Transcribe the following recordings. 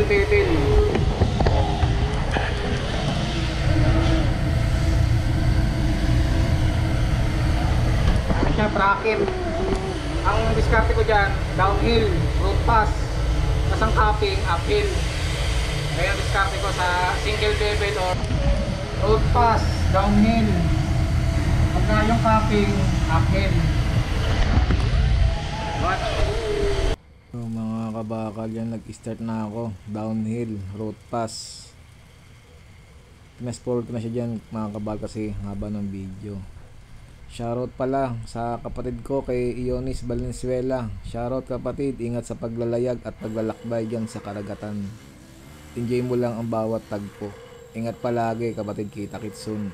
single bevel. Ano siya, bracket. Ang diskarte ko dyan, downhill, road pass. Tapos ang capping, uphill. Kaya diskarte ko sa single bevel o road pass, downhill. Pagka yung capping, uphill. What? So, mga kabakal, yan nag-start na ako. Downhill, road pass. Pinas-forward ko na siya dyan mga kabakal kasi haba ng video. Shoutout pala sa kapatid ko kay Ionis Valenzuela. Shoutout kapatid, ingat sa paglalayag at paglalakbay dyan sa karagatan. Enjoy mo lang ang bawat tagpo. Ingat palagi kapatid, kita-kits soon.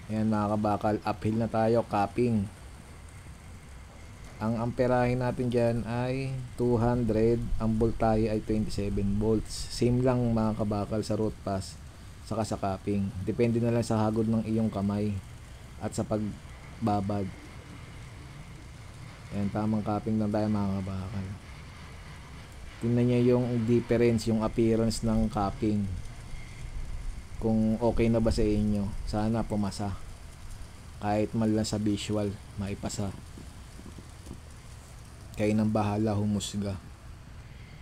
Ayan mga kabakal, uphill na tayo, capping. Ang amperahe natin dyan ay 200, ang voltahe ay 27 volts. Same lang mga kabakal sa road pass saka sa capping. Depende na lang sa hagod ng iyong kamay at sa pagbabad. Ayan, tamang capping lang tayo mga kabakal. Tingnan nyo yung difference, yung appearance ng capping. Kung okay na ba sa inyo. Sana pumasa. Kahit man lang sa visual, maipasa. Kayo nang bahala humusga.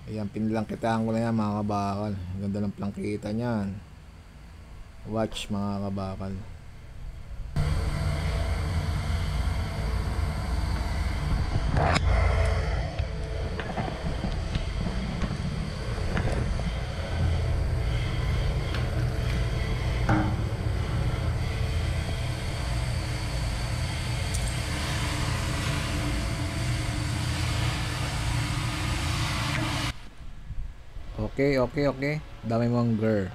Ayan, pinlangkitaan ko na yan mga kabakal. Ganda ng plangkita nyan. Watch mga kabakal. Okay. Dami mong girl.